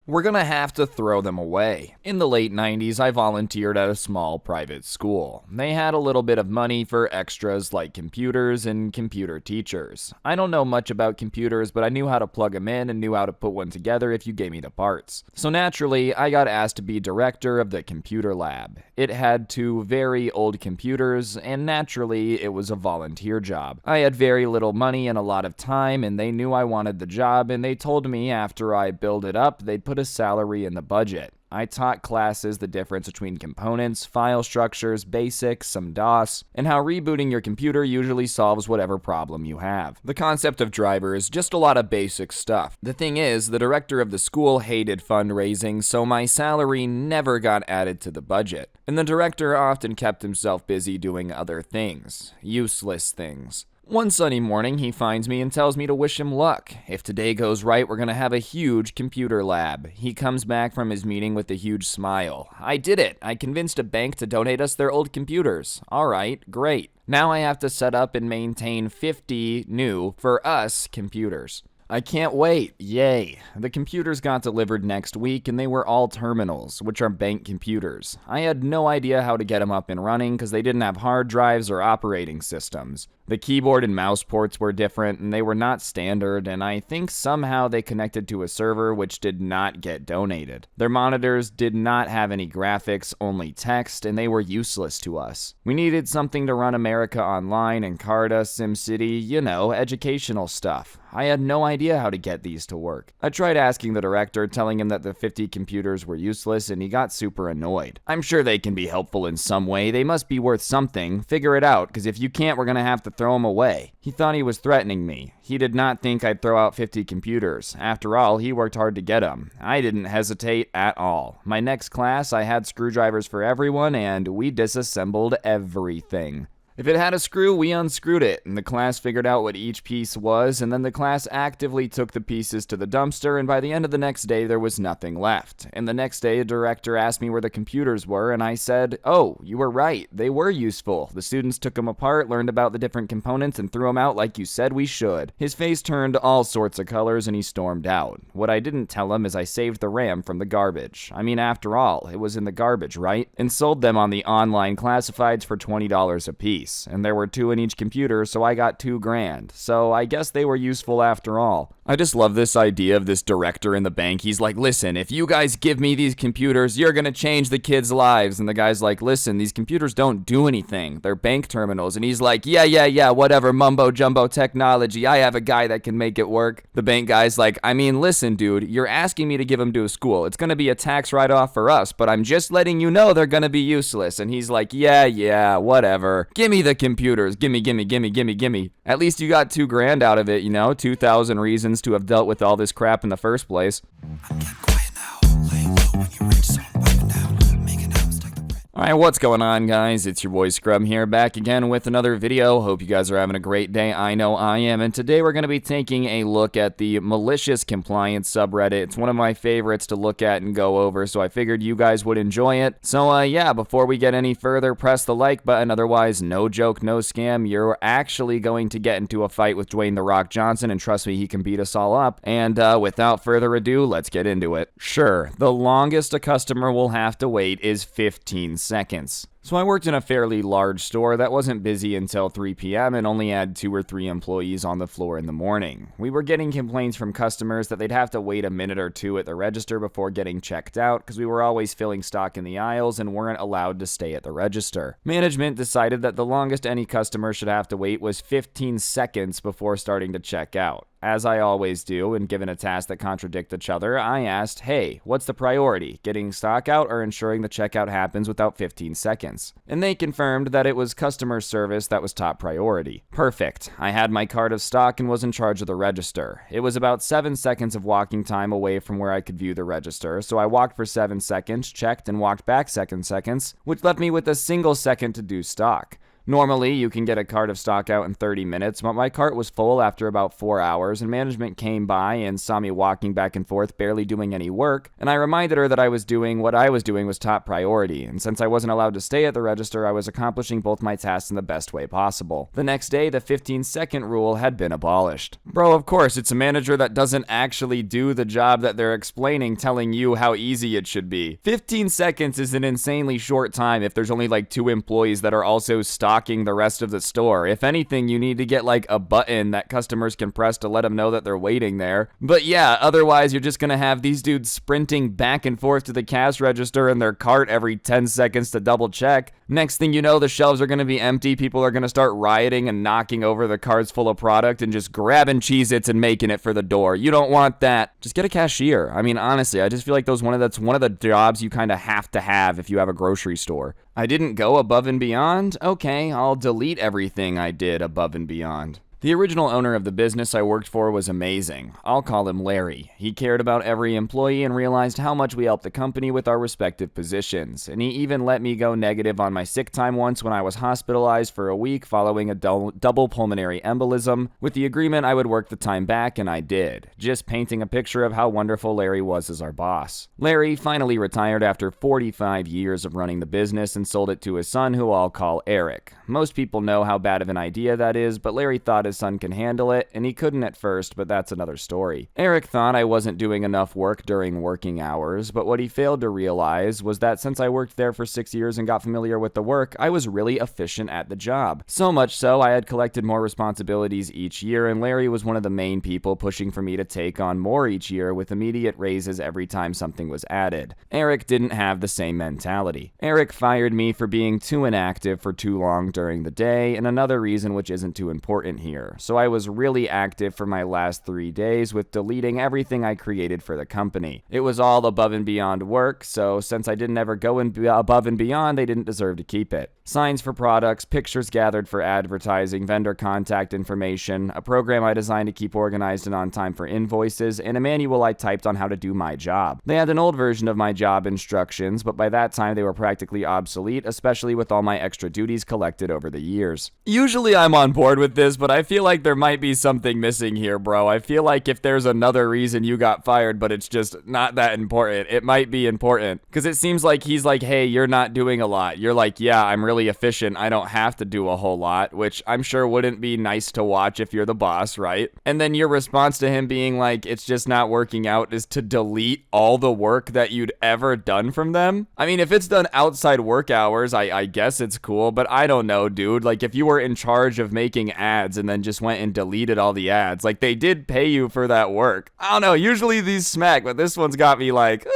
we're gonna have to throw them away. In the late 90s, I volunteered at a small private school. They had a little bit of money for extras like computers and computer teachers. I don't know much about computers, but I knew how to plug them in and knew how to put one together if you gave me the parts. So naturally, I got asked to be director of the computer lab. It had 2 very old computers, and naturally, it was a volunteer job. I had very little money and a lot of time, and they knew I wanted the job, and they told me after I build it up, they'd put a salary in the budget. I taught classes the difference between components, file structures, basics, some DOS, and how rebooting your computer usually solves whatever problem you have. The concept of drivers, just a lot of basic stuff. The thing is, the director of the school hated fundraising, so my salary never got added to the budget. And the director often kept himself busy doing other things. Useless things. One sunny morning, he finds me and tells me to wish him luck. If today goes right, we're gonna have a huge computer lab. He comes back from his meeting with a huge smile. I did it! I convinced a bank to donate us their old computers. Alright, great. Now I have to set up and maintain 50 new, for us, computers. I can't wait, yay. The computers got delivered next week and they were all terminals, which are bank computers. I had no idea how to get them up and running because they didn't have hard drives or operating systems. The keyboard and mouse ports were different and they were not standard, and I think somehow they connected to a server which did not get donated. Their monitors did not have any graphics, only text, and they were useless to us. We needed something to run America Online, Encarta, SimCity, you know, educational stuff. I had no idea how to get these to work. I tried asking the director, telling him that the 50 computers were useless, and he got super annoyed. I'm sure they can be helpful in some way. They must be worth something. Figure it out, because if you can't, we're gonna have to throw them away. He thought he was threatening me. He did not think I'd throw out 50 computers. After all, he worked hard to get them. I didn't hesitate at all. My next class, I had screwdrivers for everyone, and we disassembled everything. If it had a screw, we unscrewed it, and the class figured out what each piece was, and then the class actively took the pieces to the dumpster, and by the end of the next day, there was nothing left. And the next day, a director asked me where the computers were, and I said, oh, you were right, they were useful. The students took them apart, learned about the different components, and threw them out like you said we should. His face turned all sorts of colors, and he stormed out. What I didn't tell him is I saved the RAM from the garbage. I mean, after all, it was in the garbage, right? And sold them on the online classifieds for $20 a piece. And there were 2 in each computer, so I got $2,000. So I guess they were useful after all. I just love this idea of this director in the bank. He's like, listen, if you guys give me these computers, you're gonna change the kids' lives. And the guy's like, listen, these computers don't do anything. They're bank terminals. And he's like, yeah, whatever, mumbo jumbo technology. I have a guy that can make it work. The bank guy's like, I mean, listen, dude, you're asking me to give them to a school. It's gonna be a tax write-off for us, but I'm just letting you know they're gonna be useless. And he's like, yeah, whatever. Give me the computers. Gimme. At least you got $2,000 out of it, you know, 2,000 reasons to have dealt with all this crap in the first place. I'm getting quiet now. Lay low when you're rich, so I'm piping down. Make an house, take the bread. Alright, what's going on, guys? It's your boy Scrub here, back again with another video. Hope you guys are having a great day. I know I am, and today we're going to be taking a look at the MaliciousCompliance subreddit. It's one of my favorites to look at and go over, so I figured you guys would enjoy it. So, yeah, before we get any further, press the like button. Otherwise, no joke, no scam. You're actually going to get into a fight with Dwayne "The Rock" Johnson, and trust me, he can beat us all up. And without further ado, let's get into it. Sure, the longest a customer will have to wait is 15 seconds. So I worked in a fairly large store that wasn't busy until 3 p.m. and only had 2 or 3 employees on the floor in the morning. We were getting complaints from customers that they'd have to wait a minute or 2 at the register before getting checked out because we were always filling stock in the aisles and weren't allowed to stay at the register. Management decided that the longest any customer should have to wait was 15 seconds before starting to check out. As I always do, and given a task that contradict each other, I asked, hey, what's the priority, getting stock out or ensuring the checkout happens without 15 seconds? And they confirmed that it was customer service that was top priority. Perfect. I had my cart of stock and was in charge of the register. It was about 7 seconds of walking time away from where I could view the register, so I walked for 7 seconds, checked, and walked back 7 seconds, which left me with a single second to do stock. Normally, you can get a cart of stock out in 30 minutes, but my cart was full after about 4 hours, and management came by and saw me walking back and forth, barely doing any work, and I reminded her that what I was doing was top priority, and since I wasn't allowed to stay at the register, I was accomplishing both my tasks in the best way possible. The next day, the 15-second rule had been abolished. Bro, of course, it's a manager that doesn't actually do the job that they're explaining, telling you how easy it should be. 15 seconds is an insanely short time if there's only like 2 employees that are also stocking the rest of the store. If anything, you need to get like a button that customers can press to let them know that they're waiting there. But yeah, otherwise you're just gonna have these dudes sprinting back and forth to the cash register in their cart every 10 seconds to double check. Next thing you know, the shelves are gonna be empty, people are gonna start rioting and knocking over the carts full of product and just grabbing Cheez-Its and making it for the door. You don't want that. Just get a cashier. I mean, honestly, I just feel like that's one of the jobs you kind of have to have if you have a grocery store. I didn't go above and beyond? Okay, I'll delete everything I did above and beyond. The original owner of the business I worked for was amazing. I'll call him Larry. He cared about every employee and realized how much we helped the company with our respective positions. And he even let me go negative on my sick time once when I was hospitalized for a week following a double pulmonary embolism, with the agreement I would work the time back, and I did. Just painting a picture of how wonderful Larry was as our boss. Larry finally retired after 45 years of running the business and sold it to his son, who I'll call Eric. Most people know how bad of an idea that is, but Larry thought his son can handle it, and he couldn't at first, but that's another story. Eric thought I wasn't doing enough work during working hours, but what he failed to realize was that since I worked there for 6 years and got familiar with the work, I was really efficient at the job. So much so, I had collected more responsibilities each year, and Larry was one of the main people pushing for me to take on more each year with immediate raises every time something was added. Eric didn't have the same mentality. Eric fired me for being too inactive for too long during the day, and another reason which isn't too important here. So I was really active for my last 3 days with deleting everything I created for the company. It was all above and beyond work, so since I didn't ever go above and beyond, they didn't deserve to keep it. Signs for products, pictures gathered for advertising, vendor contact information, a program I designed to keep organized and on time for invoices, and a manual I typed on how to do my job. They had an old version of my job instructions, but by that time they were practically obsolete, especially with all my extra duties collected over the years. Usually I'm on board with this, but I feel like there might be something missing here, bro. I feel like if there's another reason you got fired, but it's just not that important, it might be important. Because it seems like he's like, hey, you're not doing a lot. You're like, yeah, I'm really efficient. I don't have to do a whole lot, which I'm sure wouldn't be nice to watch if you're the boss, right? And then your response to him being like, it's just not working out, is to delete all the work that you'd ever done from them. I mean, if it's done outside work hours, I guess it's cool, but I don't know, dude. Like, if you were in charge of making ads and then just went and deleted all the ads, like, they did pay you for that work. I don't know, usually these smack, but this one's got me like,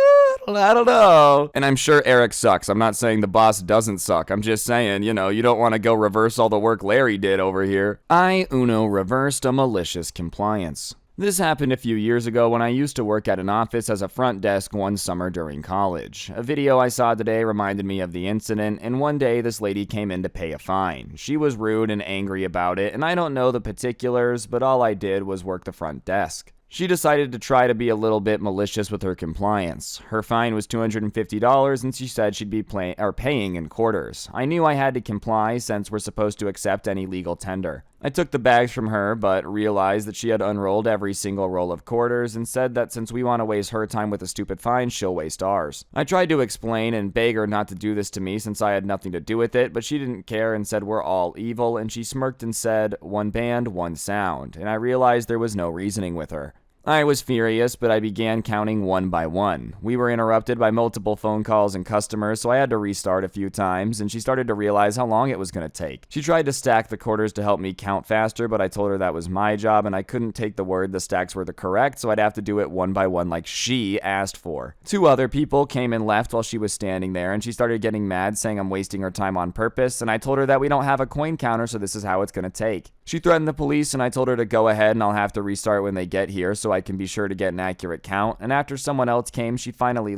I don't know. And I'm sure Eric sucks. I'm not saying the boss doesn't suck. I'm just saying, you don't want to go reverse all the work Larry did over here. I, Uno, reversed a malicious compliance. This happened a few years ago when I used to work at an office as a front desk one summer during college. A video I saw today reminded me of the incident, and one day this lady came in to pay a fine. She was rude and angry about it, and I don't know the particulars, but all I did was work the front desk. She decided to try to be a little bit malicious with her compliance. Her fine was $250, and she said she'd be paying in quarters. I knew I had to comply since we're supposed to accept any legal tender. I took the bags from her, but realized that she had unrolled every single roll of quarters and said that since we want to waste her time with a stupid fine, she'll waste ours. I tried to explain and beg her not to do this to me since I had nothing to do with it, but she didn't care and said we're all evil, and she smirked and said, one band, one sound, and I realized there was no reasoning with her. I was furious, but I began counting one by one. We were interrupted by multiple phone calls and customers, so I had to restart a few times, and she started to realize how long it was going to take. She tried to stack the quarters to help me count faster, but I told her that was my job, and I couldn't take the word the stacks were the correct, so I'd have to do it one by one like she asked for. 2 other people came and left while she was standing there, and she started getting mad, saying I'm wasting her time on purpose, and I told her that we don't have a coin counter, so this is how it's going to take. She threatened the police, and I told her to go ahead and I'll have to restart when they get here, so so I can be sure to get an accurate count, and after someone else came, she finally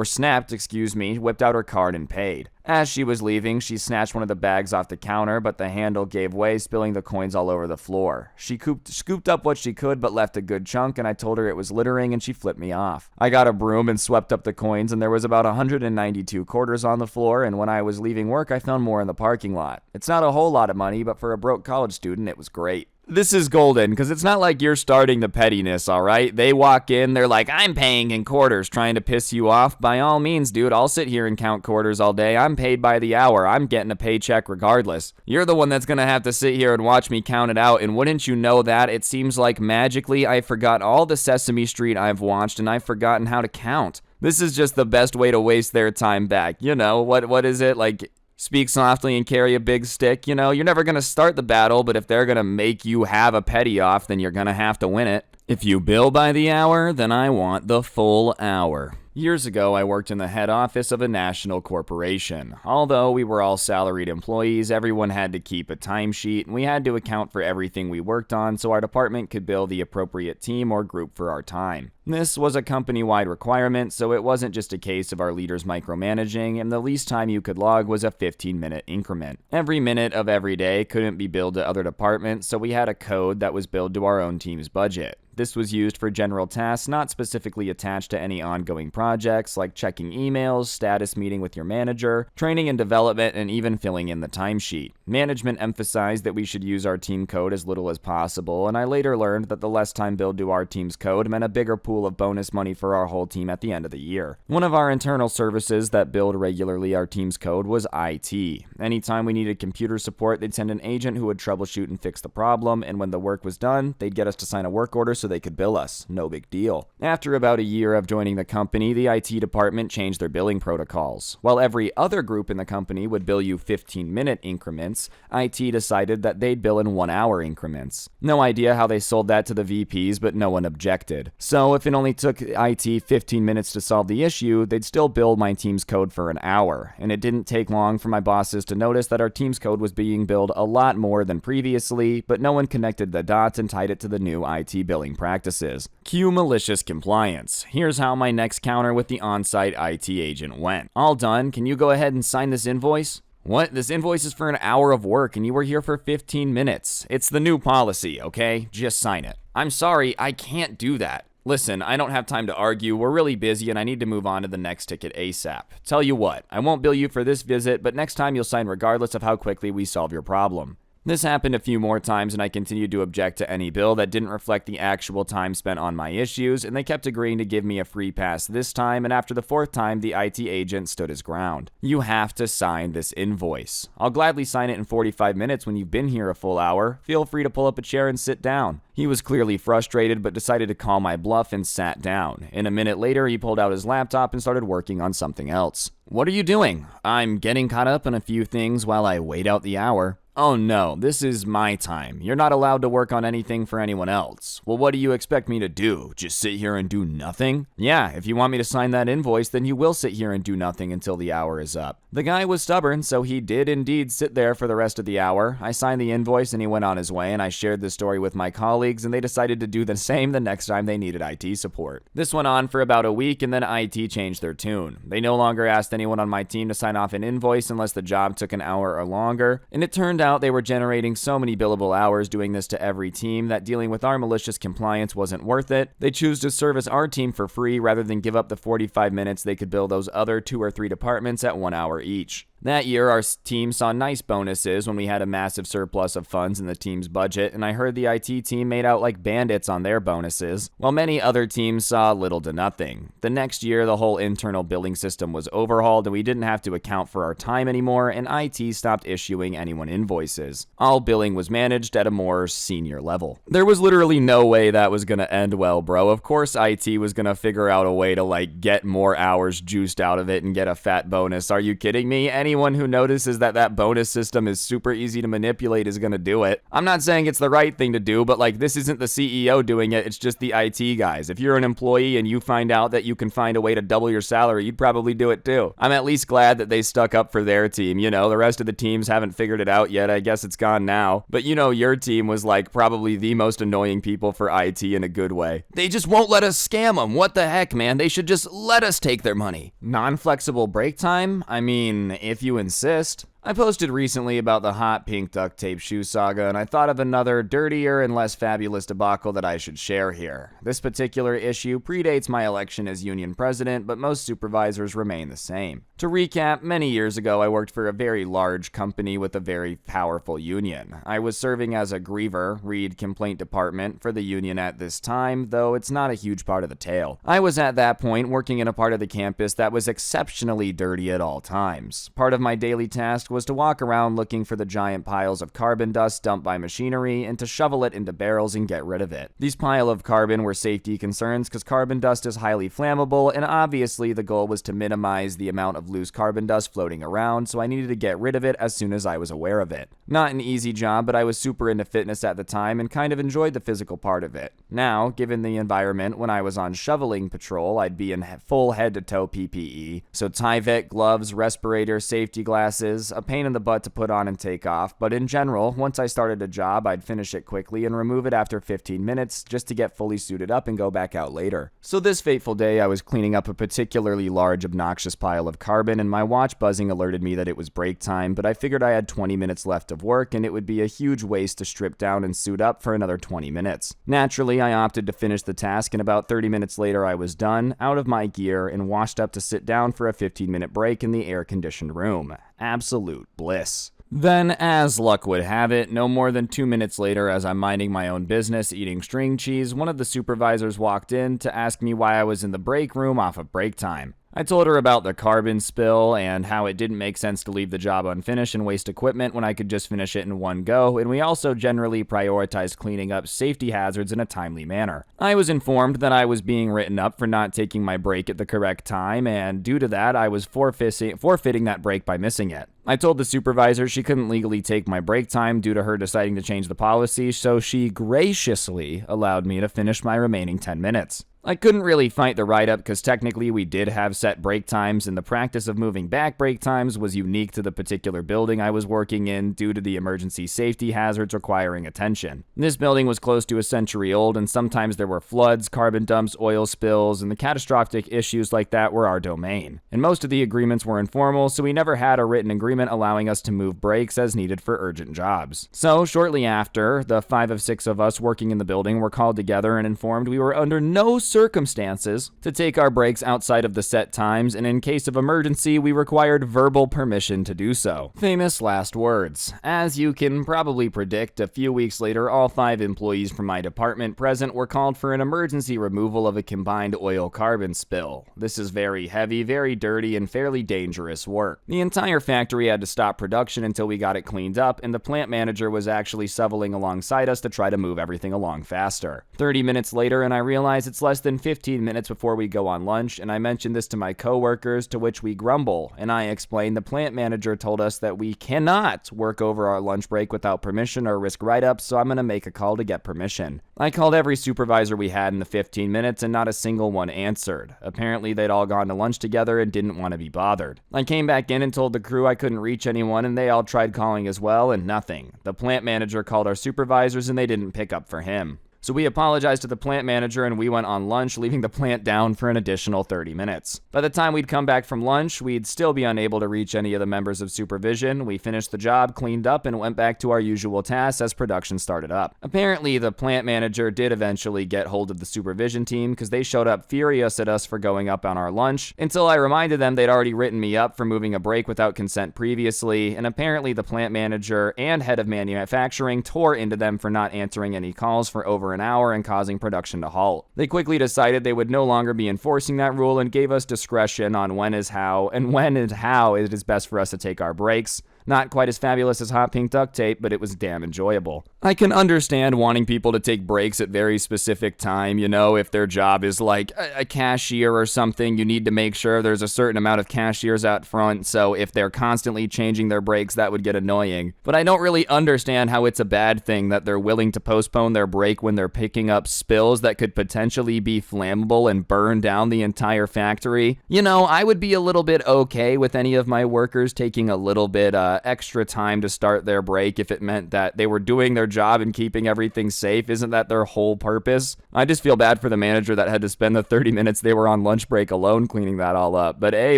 snapped, whipped out her card and paid. As she was leaving, she snatched one of the bags off the counter, but the handle gave way, spilling the coins all over the floor. She scooped up what she could, but left a good chunk, and I told her it was littering, and she flipped me off. I got a broom and swept up the coins, and there was about 192 quarters on the floor, and when I was leaving work, I found more in the parking lot. It's not a whole lot of money, but for a broke college student, it was great. This is golden, because it's not like you're starting the pettiness, alright? They walk in, they're like, I'm paying in quarters, trying to piss you off. By all means, dude, I'll sit here and count quarters all day. I'm paid by the hour. I'm getting a paycheck regardless. You're the one that's gonna have to sit here and watch me count it out, and wouldn't you know that, it seems like magically I forgot all the Sesame Street I've watched, and I've forgotten how to count. This is just the best way to waste their time back. You know, what is it, like... Speak softly and carry a big stick. You know, you're never going to start the battle, but if they're going to make you have a petty off, then you're going to have to win it. If you bill by the hour, then I want the full hour. Years ago, I worked in the head office of a national corporation. Although we were all salaried employees, everyone had to keep a timesheet, and we had to account for everything we worked on so our department could bill the appropriate team or group for our time. This was a company-wide requirement, so it wasn't just a case of our leaders micromanaging, and the least time you could log was a 15-minute increment. Every minute of every day couldn't be billed to other departments, so we had a code that was billed to our own team's budget. This was used for general tasks not specifically attached to any ongoing projects like checking emails, status meeting with your manager, training and development, and even filling in the timesheet. Management emphasized that we should use our team code as little as possible, and I later learned that the less time billed to our team's code meant a bigger pool of bonus money for our whole team at the end of the year. One of our internal services that billed regularly our team's code was IT. Anytime we needed computer support, they'd send an agent who would troubleshoot and fix the problem, and when the work was done, they'd get us to sign a work order so they could bill us. No big deal. After about a year of joining the company, the IT department changed their billing protocols. While every other group in the company would bill you 15-minute increments, IT decided that they'd bill in 1-hour increments. No idea how they sold that to the VPs, but no one objected. So if it only took IT 15 minutes to solve the issue, they'd still bill my team's code for an hour. And it didn't take long for my bosses to notice that our team's code was being billed a lot more than previously, but no one connected the dots and tied it to the new IT billing practices. Cue malicious compliance. Here's how my next counter with the on-site IT agent went. All done, can you go ahead and sign this invoice? What? This invoice is for an hour of work and you were here for 15 minutes. It's the new policy, okay? Just sign it. I'm sorry, I can't do that. Listen, I don't have time to argue. We're really busy and I need to move on to the next ticket ASAP. Tell you what, I won't bill you for this visit, but next time you'll sign regardless of how quickly we solve your problem. This happened a few more times and I continued to object to any bill that didn't reflect the actual time spent on my issues, and they kept agreeing to give me a free pass this time, and after the 4th time, the IT agent stood his ground. You have to sign this invoice. I'll gladly sign it in 45 minutes when you've been here a full hour. Feel free to pull up a chair and sit down. He was clearly frustrated but decided to call my bluff and sat down. And a minute later, he pulled out his laptop and started working on something else. What are you doing? I'm getting caught up on a few things while I wait out the hour. Oh no, this is my time. You're not allowed to work on anything for anyone else. Well, what do you expect me to do? Just sit here and do nothing? Yeah, if you want me to sign that invoice, then you will sit here and do nothing until the hour is up. The guy was stubborn, so he did indeed sit there for the rest of the hour. I signed the invoice and he went on his way, and I shared the story with my colleagues, and they decided to do the same the next time they needed IT support. This went on for about a week, and then IT changed their tune. They no longer asked anyone on my team to sign off an invoice unless the job took an hour or longer, and it turned out they were generating so many billable hours doing this to every team that dealing with our malicious compliance wasn't worth it. They choose to service our team for free rather than give up the 45 minutes they could bill those other 2 or 3 departments at 1 hour each. That year, our team saw nice bonuses when we had a massive surplus of funds in the team's budget, and I heard the IT team made out like bandits on their bonuses, while many other teams saw little to nothing. The next year, the whole internal billing system was overhauled, and we didn't have to account for our time anymore, and IT stopped issuing anyone invoices. All billing was managed at a more senior level. There was literally no way that was gonna end well, bro. Of course, IT was gonna figure out a way to, get more hours juiced out of it and get a fat bonus. Are you kidding me? anyone who notices that that bonus system is super easy to manipulate is gonna do it. I'm not saying it's the right thing to do, but like, this isn't the CEO doing it, it's just the IT guys. If you're an employee and you find out that you can find a way to double your salary, you'd probably do it too. I'm at least glad that they stuck up for their team. You know, the rest of the teams haven't figured it out yet. I guess it's gone now. But you know, your team was like probably the most annoying people for IT in a good way. They just won't let us scam them. What the heck, man? They should just let us take their money. Non-flexible break time? I mean, if you insist. I posted recently about the hot pink duct tape shoe saga, and I thought of another dirtier and less fabulous debacle that I should share here. This particular issue predates my election as union president, but most supervisors remain the same. To recap, many years ago I worked for a very large company with a very powerful union. I was serving as a griever, read complaint department, for the union at this time, though it's not a huge part of the tale. I was at that point working in a part of the campus that was exceptionally dirty at all times. Part of my daily task was to walk around looking for the giant piles of carbon dust dumped by machinery and to shovel it into barrels and get rid of it. These piles of carbon were safety concerns because carbon dust is highly flammable, and obviously the goal was to minimize the amount of loose carbon dust floating around, so I needed to get rid of it as soon as I was aware of it. Not an easy job, but I was super into fitness at the time and kind of enjoyed the physical part of it. Now, given the environment, when I was on shoveling patrol, I'd be in full head-to-toe PPE, so Tyvek gloves, respirator, safety glasses, a pain in the butt to put on and take off, but in general, once I started a job, I'd finish it quickly and remove it after 15 minutes just to get fully suited up and go back out later. So this fateful day, I was cleaning up a particularly large, obnoxious pile of carbon, and my watch buzzing alerted me that it was break time, but I figured I had 20 minutes left of work, and it would be a huge waste to strip down and suit up for another 20 minutes. Naturally, I opted to finish the task, and about 30 minutes later, I was done, out of my gear, and washed up to sit down for a 15-minute break in the air-conditioned room. Absolute bliss. Then, as luck would have it, no more than 2 minutes later, as I'm minding my own business eating string cheese, one of the supervisors walked in to ask me why I was in the break room off of break time. I told her about the carbon spill and how it didn't make sense to leave the job unfinished and waste equipment when I could just finish it in one go, and we also generally prioritized cleaning up safety hazards in a timely manner. I was informed that I was being written up for not taking my break at the correct time, and due to that, I was forfeiting that break by missing it. I told the supervisor she couldn't legally take my break time due to her deciding to change the policy, so she graciously allowed me to finish my remaining 10 minutes. I couldn't really fight the write-up because technically we did have set break times, and the practice of moving back break times was unique to the particular building I was working in due to the emergency safety hazards requiring attention. This building was close to a century old, and sometimes there were floods, carbon dumps, oil spills, and the catastrophic issues like that were our domain. And most of the agreements were informal, so we never had a written agreement allowing us to move breaks as needed for urgent jobs. So, shortly after, the 5 of 6 of us working in the building were called together and informed we were under no circumstances to take our breaks outside of the set times, and in case of emergency, we required verbal permission to do so. Famous last words. As you can probably predict, a few weeks later, all 5 employees from my department present were called for an emergency removal of a combined oil-carbon spill. This is very heavy, very dirty, and fairly dangerous work. The entire factory had to stop production until we got it cleaned up, and the plant manager was actually shoveling alongside us to try to move everything along faster. 30 minutes later, and I realize it's less than 15 minutes before we go on lunch, and I mentioned this to my coworkers, to which we grumble, and I explained the plant manager told us that we cannot work over our lunch break without permission or risk write-ups, so I'm going to make a call to get permission. I called every supervisor we had in the 15 minutes, and not a single one answered. Apparently, they'd all gone to lunch together and didn't want to be bothered. I came back in and told the crew I couldn't reach anyone, and they all tried calling as well, and nothing. The plant manager called our supervisors, and they didn't pick up for him. So we apologized to the plant manager and we went on lunch, leaving the plant down for an additional 30 minutes. By the time we'd come back from lunch, we'd still be unable to reach any of the members of supervision. We finished the job, cleaned up, and went back to our usual tasks as production started up. Apparently, the plant manager did eventually get hold of the supervision team because they showed up furious at us for going up on our lunch, until I reminded them they'd already written me up for moving a break without consent previously, and apparently the plant manager and head of manufacturing tore into them for not answering any calls for over an hour and causing production to halt. They quickly decided they would no longer be enforcing that rule and gave us discretion on when and how it is best for us to take our breaks. Not quite as fabulous as hot pink duct tape, but it was damn enjoyable. I can understand wanting people to take breaks at very specific time, if their job is like a cashier or something, you need to make sure there's a certain amount of cashiers out front, so if they're constantly changing their breaks, that would get annoying. But I don't really understand how it's a bad thing that they're willing to postpone their break when they're picking up spills that could potentially be flammable and burn down the entire factory. I would be a little bit okay with any of my workers taking a little bit extra time to start their break if it meant that they were doing their job and keeping everything safe. Isn't that their whole purpose? I just feel bad for the manager that had to spend the 30 minutes they were on lunch break alone cleaning that all up. But hey,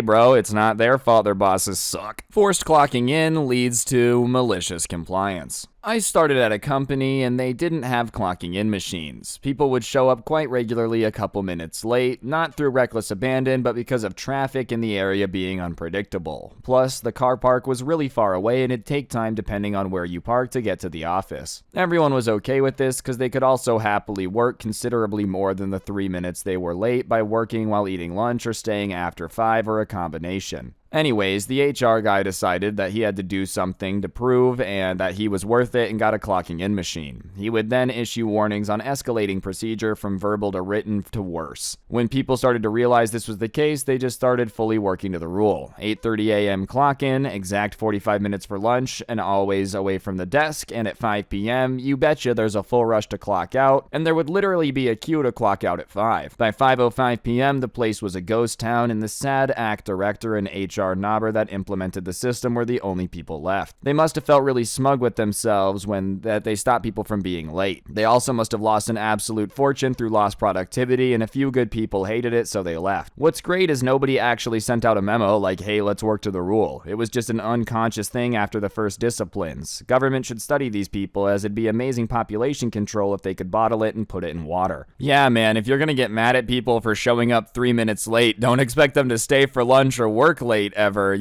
bro, it's not their fault their bosses suck. Forced clocking in leads to malicious compliance. I started at a company and they didn't have clocking in machines. People would show up quite regularly a couple minutes late, not through reckless abandon, but because of traffic in the area being unpredictable. Plus, the car park was really far away and it'd take time depending on where you parked to get to the office. Everyone was okay with this because they could also happily work considerably more than the 3 minutes they were late by working while eating lunch or staying after 5 or a combination. Anyways, the HR guy decided that he had to do something to prove and that he was worth it and got a clocking in machine. He would then issue warnings on escalating procedure from verbal to written to worse. When people started to realize this was the case, they just started fully working to the rule. 8:30 a.m. clock in, exact 45 minutes for lunch, and always away from the desk, and at 5 p.m., you betcha there's a full rush to clock out, and there would literally be a queue to clock out at 5. By 5:05 p.m., the place was a ghost town, and the sad act director and HR knobber that implemented the system were the only people left. They must have felt really smug with themselves when they stopped people from being late. They also must have lost an absolute fortune through lost productivity, and a few good people hated it, so they left. What's great is nobody actually sent out a memo like, hey, let's work to the rule. It was just an unconscious thing after the first disciplines. Government should study these people, as it'd be amazing population control if they could bottle it and put it in water. Yeah, man, if you're gonna get mad at people for showing up 3 minutes late, don't expect them to stay for lunch or work late ever,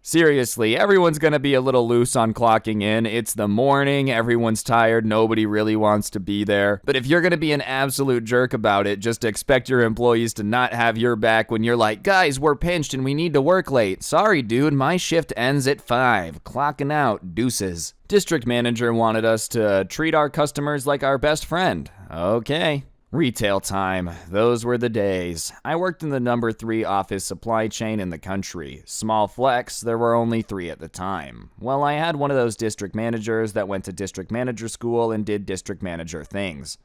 Seriously, everyone's gonna be a little loose on clocking in. It's the morning, everyone's tired, nobody really wants to be there. But if you're gonna be an absolute jerk about it, just expect your employees to not have your back when you're like, guys, we're pinched and we need to work late. Sorry, dude, my shift ends at 5. Clocking out, deuces. District manager wanted us to treat our customers like our best friend. Okay. Retail time. Those were the days. I worked in the number 3 office supply chain in the country. Small flex, there were only 3 at the time. Well, I had one of those district managers that went to district manager school and did district manager things.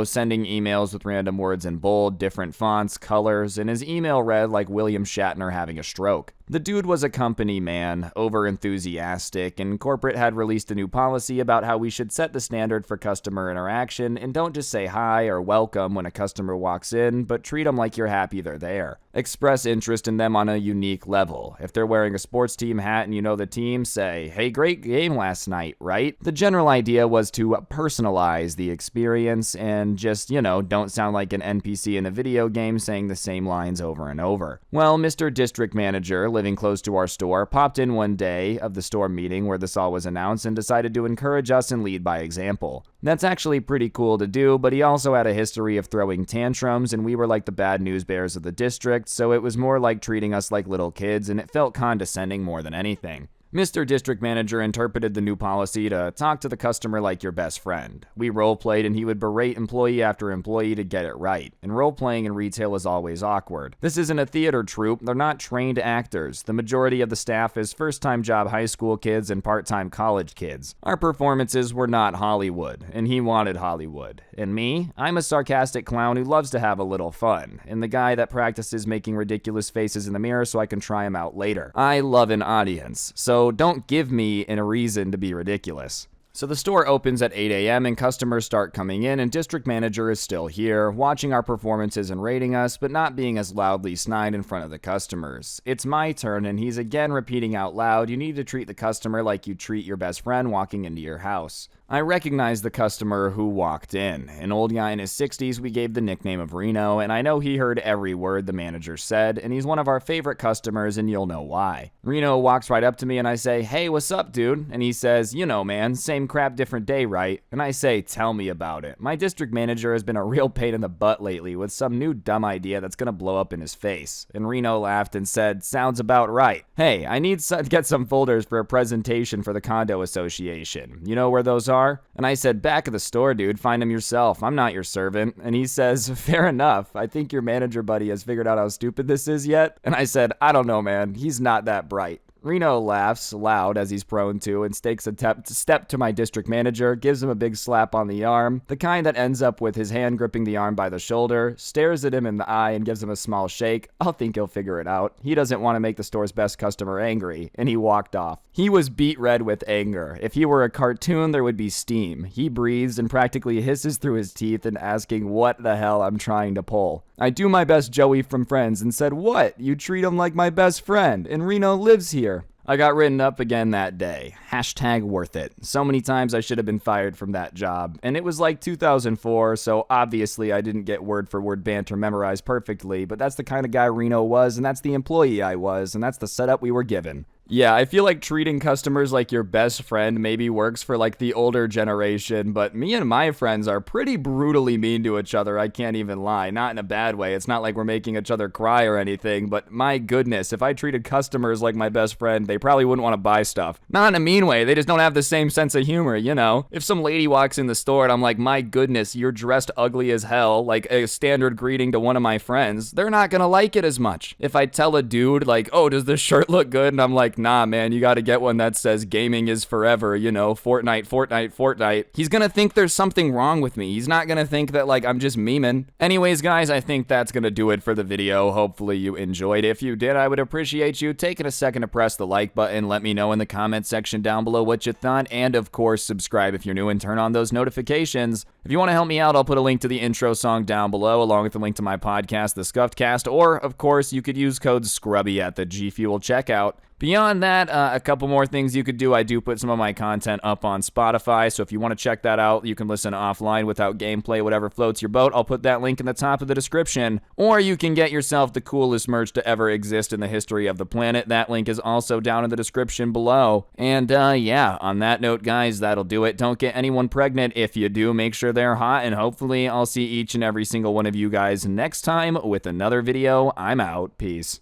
Sending emails with random words in bold, different fonts, colors, and his email read like William Shatner having a stroke. The dude was a company man, over-enthusiastic, and corporate had released a new policy about how we should set the standard for customer interaction and don't just say hi or welcome when a customer walks in, but treat them like you're happy they're there. Express interest in them on a unique level. If they're wearing a sports team hat and you know the team, say, hey, great game last night, right? The general idea was to personalize the experience and just, don't sound like an NPC in a video game saying the same lines over and over. Well, Mr. District Manager, living close to our store, popped in one day of the store meeting where this all was announced and decided to encourage us and lead by example. That's actually pretty cool to do, but he also had a history of throwing tantrums, and we were like the bad news bears of the district, so it was more like treating us like little kids, and it felt condescending more than anything. Mr. District Manager interpreted the new policy to talk to the customer like your best friend. We role-played and he would berate employee after employee to get it right. And role-playing in retail is always awkward. This isn't a theater troupe, they're not trained actors. The majority of the staff is first-time job high school kids and part-time college kids. Our performances were not Hollywood, and he wanted Hollywood. And me? I'm a sarcastic clown who loves to have a little fun, and the guy that practices making ridiculous faces in the mirror so I can try them out later. I love an audience, so don't give me a reason to be ridiculous. So the store opens at 8 a.m. and customers start coming in, and district manager is still here, watching our performances and rating us, but not being as loudly snide in front of the customers. It's my turn, and he's again repeating out loud, you need to treat the customer like you treat your best friend walking into your house. I recognized the customer who walked in. An old guy in his 60s we gave the nickname of Reno, and I know he heard every word the manager said, and he's one of our favorite customers, and you'll know why. Reno walks right up to me and I say, "Hey, what's up, dude?" And he says, "You know, man, same crap, different day, right?" And I say, "Tell me about it. My district manager has been a real pain in the butt lately with some new dumb idea that's gonna blow up in his face." And Reno laughed and said, "Sounds about right. Hey, I need to get some folders for a presentation for the condo association. You know where those are?" And I said, "Back of the store, dude. Find them yourself. I'm not your servant." And he says, "Fair enough. I think your manager buddy has figured out how stupid this is yet." And I said, "I don't know, man. He's not that bright." Reno laughs loud, as he's prone to, and takes a step to my district manager, gives him a big slap on the arm, the kind that ends up with his hand gripping the arm by the shoulder, stares at him in the eye and gives him a small shake. I'll think he'll figure it out. He doesn't want to make the store's best customer angry, and he walked off. He was beet red with anger. If he were a cartoon, there would be steam. He breathes and practically hisses through his teeth and asking what the hell I'm trying to pull. I do my best Joey from Friends and said, "What? You treat him like my best friend, and Reno lives here." I got written up again that day. Hashtag worth it. So many times I should have been fired from that job. And it was like 2004, so obviously I didn't get word for word banter memorized perfectly, but that's the kind of guy Reno was, and that's the employee I was, and that's the setup we were given. Yeah, I feel like treating customers like your best friend maybe works for like the older generation, but me and my friends are pretty brutally mean to each other, I can't even lie. Not in a bad way, it's not like we're making each other cry or anything, but my goodness, if I treated customers like my best friend, they probably wouldn't want to buy stuff. Not in a mean way, they just don't have the same sense of humor, you know? If some lady walks in the store and I'm like, "My goodness, you're dressed ugly as hell," like a standard greeting to one of my friends, they're not gonna like it as much. If I tell a dude like, "Oh, does this shirt look good?" and I'm like, "Nah, man, you gotta get one that says gaming is forever, you know, Fortnite, Fortnite, Fortnite," he's gonna think there's something wrong with me. He's not gonna think that, like, I'm just memeing. Anyways, guys, I think that's gonna do it for the video. Hopefully you enjoyed. If you did, I would appreciate you taking a second to press the like button. Let me know in the comment section down below what you thought, and of course, subscribe if you're new and turn on those notifications. If you want to help me out, I'll put a link to the intro song down below, along with a link to my podcast, The Scuffed Cast, or, of course, you could use code Scrubby at the G Fuel checkout. Beyond that, a couple more things you could do. I do put some of my content up on Spotify, so if you want to check that out, you can listen offline without gameplay, whatever floats your boat. I'll put that link in the top of the description. Or you can get yourself the coolest merch to ever exist in the history of the planet. That link is also down in the description below. And yeah, on that note, guys, that'll do it. Don't get anyone pregnant. If you do, make sure they're hot, and hopefully I'll see each and every single one of you guys next time with another video. I'm out. Peace.